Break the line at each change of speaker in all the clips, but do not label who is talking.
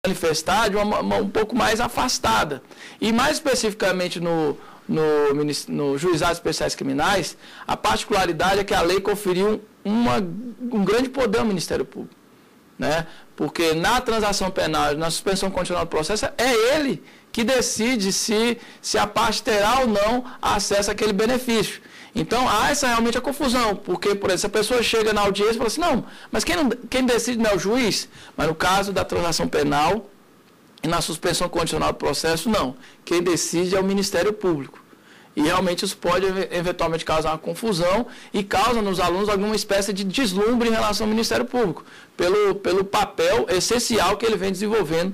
manifestar de um pouco mais afastada. E mais especificamente no Juizados Especiais Criminais, a particularidade é que a lei conferiu um grande poder ao Ministério Público, né? Porque na transação penal, na suspensão condicional do processo, é ele que decide se a parte terá ou não acesso àquele benefício. Então, há realmente a confusão, porque, por exemplo, se a pessoa chega na audiência e fala assim, não, mas quem decide não é o juiz, mas no caso da transação penal e na suspensão condicional do processo, não. Quem decide é o Ministério Público. E realmente isso pode eventualmente causar uma confusão e causa nos alunos alguma espécie de deslumbre em relação ao Ministério Público, pelo papel essencial que ele vem desenvolvendo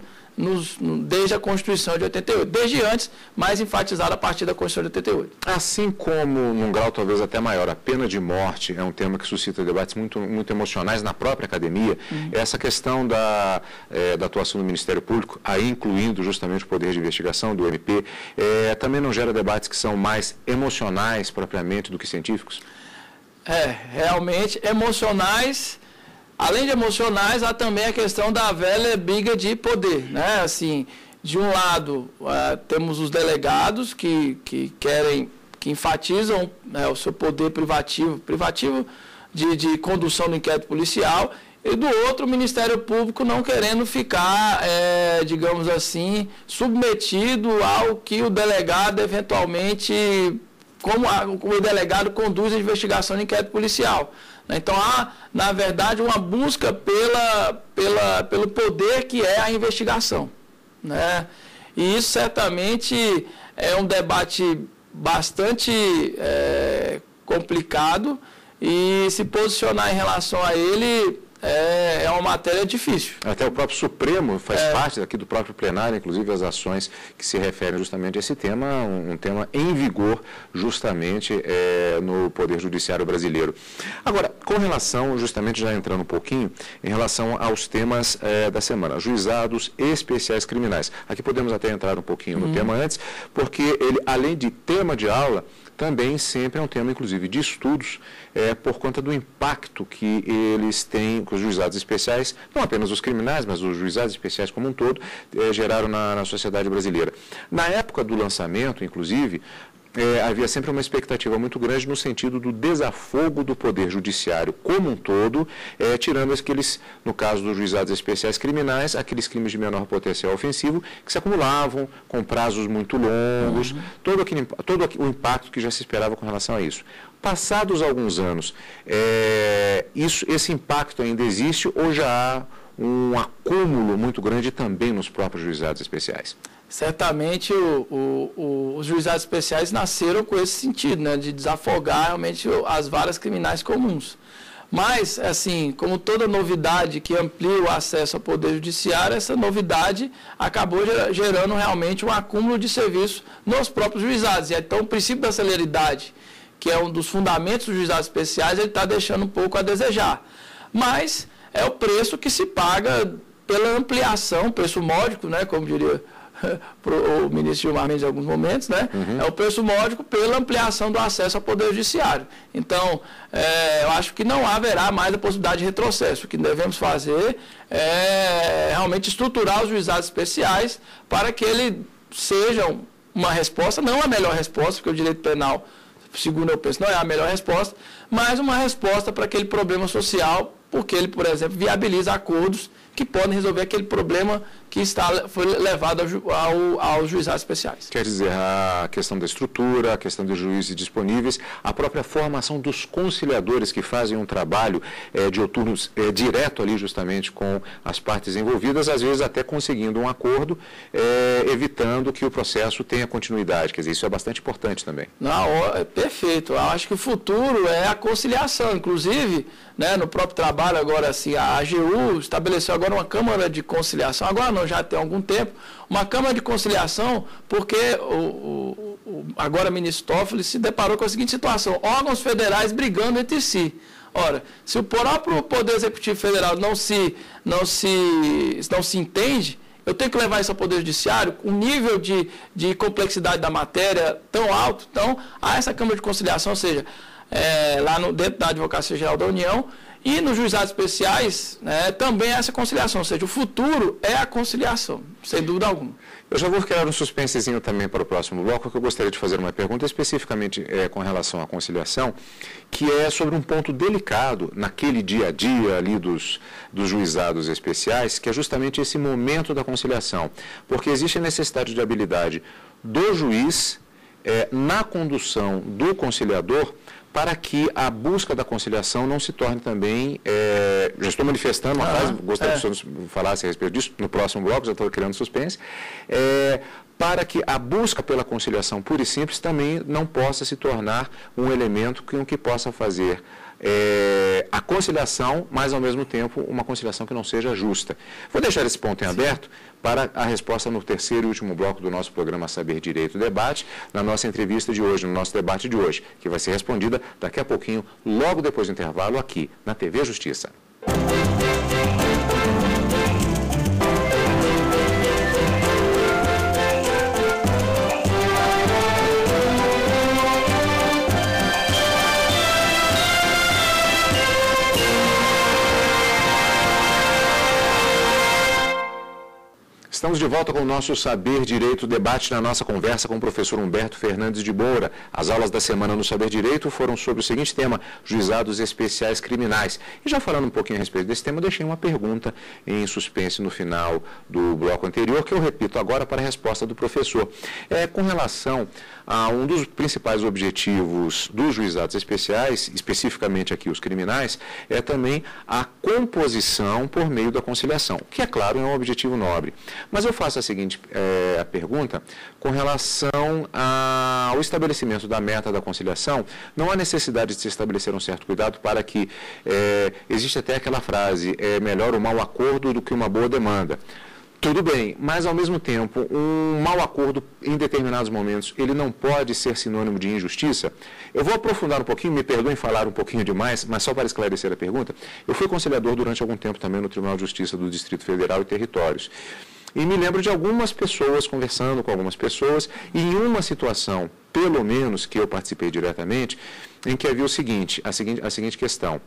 desde a Constituição de 88, desde antes, mais enfatizado a partir da Constituição de 88.
Assim como, num grau talvez até maior, a pena de morte é um tema que suscita debates muito emocionais na própria academia, essa questão da atuação do Ministério Público, aí incluindo justamente o poder de investigação do MP, também não gera debates que são mais emocionais propriamente do que científicos?
Realmente emocionais. Além de emocionais, há também a questão da velha briga de poder, né? Assim, de um lado, temos os delegados que enfatizam, né, o seu poder privativo de condução do inquérito policial, e do outro, o Ministério Público não querendo ficar, digamos assim, submetido ao que o delegado eventualmente, como o delegado conduz a investigação do inquérito policial. Então, há, na verdade, uma busca pelo poder que é a investigação, né? E isso, certamente, é um debate bastante complicado e se posicionar em relação a ele é uma matéria difícil. Até
o próprio Supremo faz parte aqui do próprio plenário, inclusive as ações que se referem justamente a esse tema, um tema em vigor justamente no Poder Judiciário brasileiro. Agora, com relação, justamente já entrando um pouquinho, em relação aos temas da semana, juizados especiais criminais. Aqui podemos até entrar um pouquinho no tema antes, porque ele, além de tema de aula, também sempre é um tema, inclusive, de estudos, por conta do impacto que eles têm, que os juizados especiais, não apenas os criminais, mas os juizados especiais como um todo, geraram na sociedade brasileira. Na época do lançamento, inclusive, havia sempre uma expectativa muito grande no sentido do desafogo do Poder Judiciário como um todo, tirando aqueles, no caso dos juizados especiais criminais, aqueles crimes de menor potencial ofensivo que se acumulavam com prazos muito longos, todo o impacto que já se esperava com relação a isso. Passados alguns anos, esse impacto ainda existe ou já há um acúmulo muito grande também nos próprios juizados especiais?
Certamente os juizados especiais nasceram com esse sentido, né, de desafogar realmente as varas criminais comuns. Mas, assim, como toda novidade que amplia o acesso ao Poder Judiciário, essa novidade acabou gerando realmente um acúmulo de serviço nos próprios juizados. E então o princípio da celeridade, que é um dos fundamentos dos juizados especiais, ele está deixando um pouco a desejar. Mas é o preço que se paga pela ampliação, preço módico, né, como diria o ministro Gilmar Mendes em alguns momentos, né? É o preço módico pela ampliação do acesso ao Poder Judiciário. Então, eu acho que não haverá mais a possibilidade de retrocesso. O que devemos fazer é realmente estruturar os juizados especiais para que eles sejam uma resposta, não a melhor resposta, porque o direito penal, segundo eu penso, não é a melhor resposta, mas uma resposta para aquele problema social, porque ele, por exemplo, viabiliza acordos que podem resolver aquele problema que foi levado aos juizados especiais.
Quer dizer, a questão da estrutura, a questão dos juízes disponíveis, a própria formação dos conciliadores que fazem um trabalho dioturno direto ali justamente com as partes envolvidas, às vezes até conseguindo um acordo, evitando que o processo tenha continuidade. Quer dizer, isso é bastante importante também.
Não, perfeito. Eu acho que o futuro é a conciliação. Inclusive, né, no próprio trabalho agora, assim, a AGU estabeleceu agora uma Câmara de Conciliação, agora não, já tem algum tempo, uma Câmara de Conciliação, porque agora o ministro Toffoli se deparou com a seguinte situação, órgãos federais brigando entre si. Ora, se o próprio Poder Executivo Federal não se entende, eu tenho que levar isso ao Poder Judiciário, um nível de complexidade da matéria tão alto, então, há essa Câmara de Conciliação, ou seja, lá dentro da Advocacia Geral da União, E nos juizados especiais, né, também é essa conciliação, ou seja, o futuro é a conciliação, sem dúvida alguma.
Eu já vou criar um suspensezinho também para o próximo bloco, porque eu gostaria de fazer uma pergunta especificamente com relação à conciliação, que é sobre um ponto delicado naquele dia a dia ali dos juizados especiais, que é justamente esse momento da conciliação, porque existe a necessidade de habilidade do juiz na condução do conciliador, para que a busca da conciliação não se torne também, já estou manifestando uma frase, gostaria que o senhor falasse a respeito disso, no próximo bloco, já estou criando suspense, para que a busca pela conciliação pura e simples também não possa se tornar um elemento que possa fazer a conciliação, mas ao mesmo tempo uma conciliação que não seja justa. Vou deixar esse ponto em aberto para a resposta no terceiro e último bloco do nosso programa Saber Direito Debate, na nossa entrevista de hoje, no nosso debate de hoje, que vai ser respondida daqui a pouquinho, logo depois do intervalo, aqui na TV Justiça. Estamos de volta com o nosso Saber Direito Debate, na nossa conversa com o professor Humberto Fernandes de Moura. As aulas da semana no Saber Direito foram sobre o seguinte tema: juizados especiais criminais. E já falando um pouquinho a respeito desse tema, eu deixei uma pergunta em suspense no final do bloco anterior, que eu repito agora para a resposta do professor. Com relação a um dos principais objetivos dos juizados especiais, especificamente aqui os criminais, é também a composição por meio da conciliação, que, é claro, é um objetivo nobre. Mas eu faço a seguinte a pergunta com relação ao estabelecimento da meta da conciliação. Não há necessidade de se estabelecer um certo cuidado para que, existe até aquela frase, é melhor um mau acordo do que uma boa demanda. Tudo bem, mas ao mesmo tempo, um mau acordo em determinados momentos, ele não pode ser sinônimo de injustiça? Eu vou aprofundar um pouquinho, me perdoem falar um pouquinho demais, mas só para esclarecer a pergunta. Eu fui conciliador durante algum tempo também no Tribunal de Justiça do Distrito Federal e Territórios. E me lembro de algumas pessoas, conversando com algumas pessoas, e em uma situação, pelo menos que eu participei diretamente, em que havia a seguinte questão.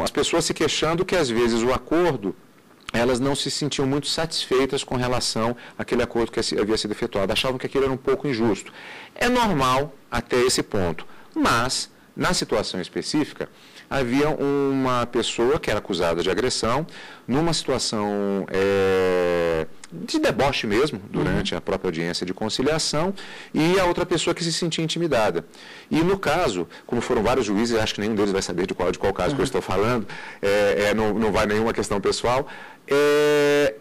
As pessoas se queixando que às vezes o acordo, elas não se sentiam muito satisfeitas com relação àquele acordo que havia sido efetuado. Achavam que aquilo era um pouco injusto. É normal até esse ponto, mas, na situação específica, havia uma pessoa que era acusada de agressão, numa situação de deboche mesmo, durante a própria audiência de conciliação, e a outra pessoa que se sentia intimidada. E no caso, como foram vários juízes, acho que nenhum deles vai saber de qual caso que eu estou falando, não vai nenhuma questão pessoal,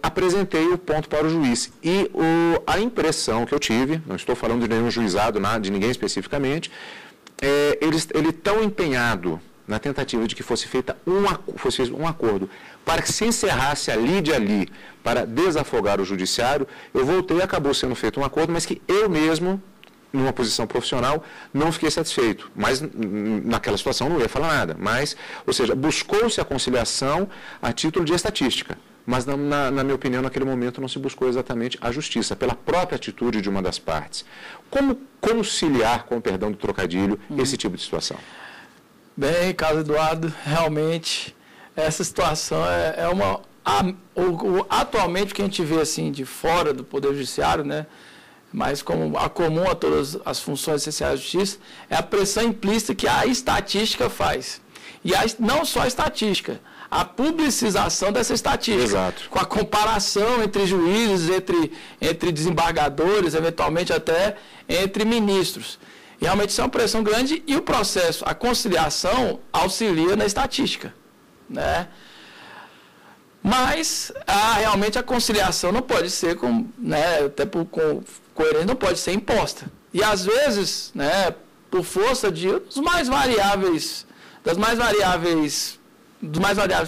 apresentei o ponto para o juiz. E a impressão que eu tive, não estou falando de nenhum juizado, de ninguém especificamente, ele tão empenhado na tentativa de que fosse feito um acordo para que se encerrasse ali para desafogar o judiciário, eu voltei e acabou sendo feito um acordo, mas que eu mesmo, numa posição profissional, não fiquei satisfeito. Mas naquela situação não ia falar nada. Ou seja, buscou-se a conciliação a título de estatística. Mas, na minha opinião, naquele momento não se buscou exatamente a justiça, pela própria atitude de uma das partes. Como conciliar, com o perdão do trocadilho, esse tipo de situação?
Bem, Carlos Eduardo, realmente essa situação atualmente o que a gente vê assim de fora do Poder Judiciário, né, mas comum a todas as funções essenciais da justiça, é a pressão implícita que a estatística faz. E não só a estatística, a publicização dessa estatística.
Exato.
Com a comparação entre juízes, entre desembargadores, eventualmente até entre ministros. E realmente isso é uma pressão grande e o processo, a conciliação, auxilia na estatística, né? Mas realmente a conciliação não pode ser, até por coerência, não pode ser imposta. E às vezes, né, por força dos mais variáveis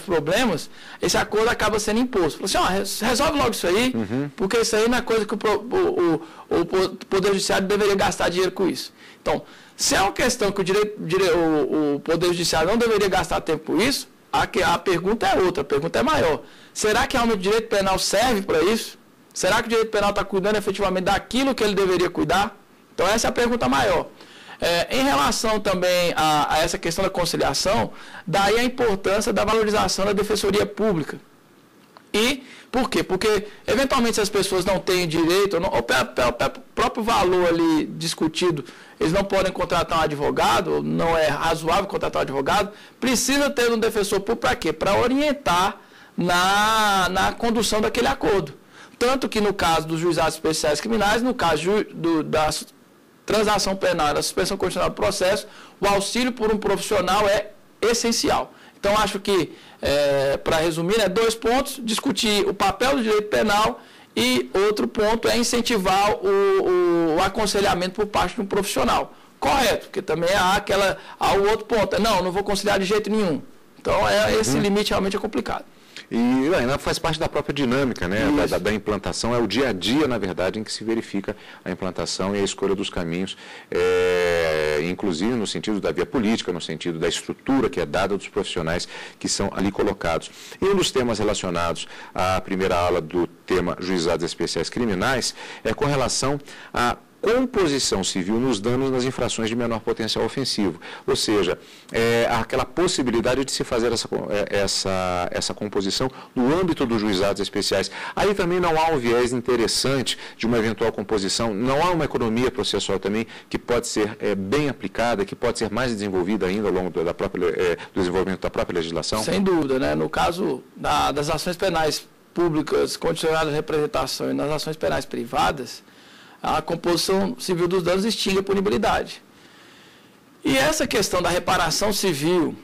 problemas, esse acordo acaba sendo imposto. Fala assim, resolve logo isso aí, porque isso aí não é coisa que o Poder Judiciário deveria gastar dinheiro com isso. Então, se é uma questão que o Poder Judiciário não deveria gastar tempo com isso, a pergunta é outra, a pergunta é maior. Será que realmente o direito penal serve para isso? Será que o direito penal está cuidando efetivamente daquilo que ele deveria cuidar? Então, essa é a pergunta maior. Em relação também a essa questão da conciliação, daí a importância da valorização da defensoria pública. E por quê? Porque, eventualmente, se as pessoas não têm direito, ou pelo próprio valor ali discutido, eles não podem contratar um advogado, não é razoável contratar um advogado, precisa ter um defensor público para quê? Para orientar na condução daquele acordo. Tanto que no caso dos juizados especiais criminais, no caso da transação penal, da suspensão condicional do processo, o auxílio por um profissional é essencial. Então, acho que, para resumir, 2 pontos: discutir o papel do direito penal, e outro ponto é incentivar o aconselhamento por parte de um profissional. Correto, porque também há o outro ponto: não vou conciliar de jeito nenhum. Então, esse limite realmente é complicado.
E ainda faz parte da própria dinâmica, né, da implantação, é o dia a dia, na verdade, em que se verifica a implantação e a escolha dos caminhos, inclusive no sentido da via política, no sentido da estrutura que é dada dos profissionais que são ali colocados. E um dos temas relacionados à primeira aula do tema Juizados Especiais Criminais é com relação a composição civil nos danos nas infrações de menor potencial ofensivo, ou seja, aquela possibilidade de se fazer essa composição no âmbito dos juizados especiais. Aí também não há um viés interessante de uma eventual composição, não há uma economia processual também que pode ser bem aplicada, que pode ser mais desenvolvida ainda ao longo do desenvolvimento da própria legislação?
Sem dúvida, né? No caso das ações penais públicas condicionadas à representação e nas ações penais privadas, a composição civil dos danos extingue a punibilidade. E essa questão da reparação civil,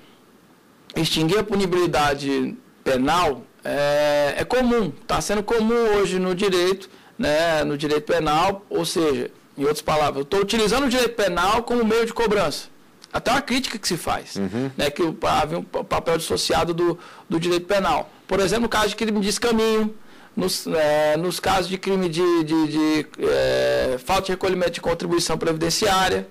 extinguir a punibilidade penal, é comum, está sendo comum hoje no direito, né, no direito penal, ou seja, em outras palavras, eu estou utilizando o direito penal como meio de cobrança. Até uma crítica que se faz, né, que havia um papel dissociado do direito penal. Por exemplo, no caso de crime de descaminho, nos casos de crime de falta de recolhimento de contribuição previdenciária,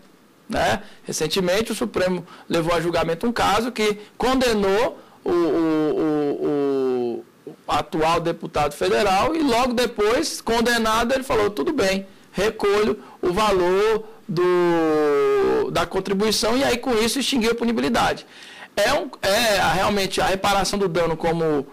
né? Recentemente o Supremo levou a julgamento um caso que condenou o atual deputado federal e logo depois, condenado, ele falou: tudo bem, recolho o valor da contribuição, e aí com isso extinguiu a punibilidade. Realmente a reparação do dano como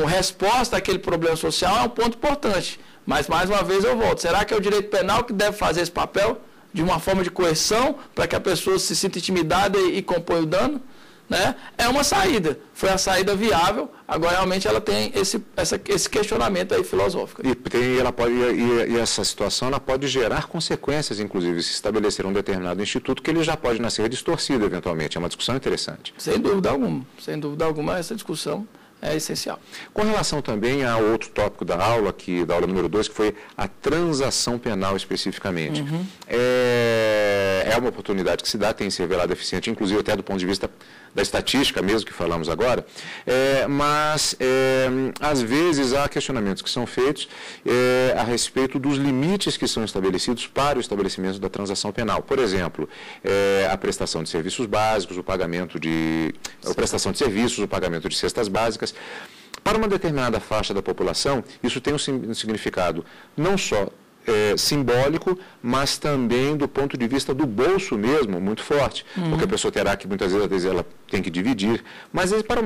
resposta àquele problema social é um ponto importante. Mas, mais uma vez, eu volto. Será que é o direito penal que deve fazer esse papel de uma forma de coerção para que a pessoa se sinta intimidada e compõe o dano? Né? É uma saída. Foi a saída viável. Agora, realmente, ela tem esse questionamento aí filosófico.
E essa situação ela pode gerar consequências, inclusive, se estabelecer um determinado instituto, que ele já pode nascer distorcido, eventualmente. É uma discussão interessante.
Sem dúvida alguma. Sem dúvida alguma, essa discussão é essencial.
Com relação também a outro tópico da aula número 2, que foi a transação penal especificamente. É uma oportunidade que se dá, tem se revelado eficiente, inclusive até do ponto de vista da estatística mesmo que falamos agora, mas às vezes há questionamentos que são feitos a respeito dos limites que são estabelecidos para o estabelecimento da transação penal. Por exemplo, a prestação de serviços básicos, a prestação de serviços, o pagamento de cestas básicas. Para uma determinada faixa da população, isso tem um significado não só simbólico, mas também do ponto de vista do bolso mesmo, muito forte, porque a pessoa terá que, muitas vezes, ela tem que dividir, mas para uma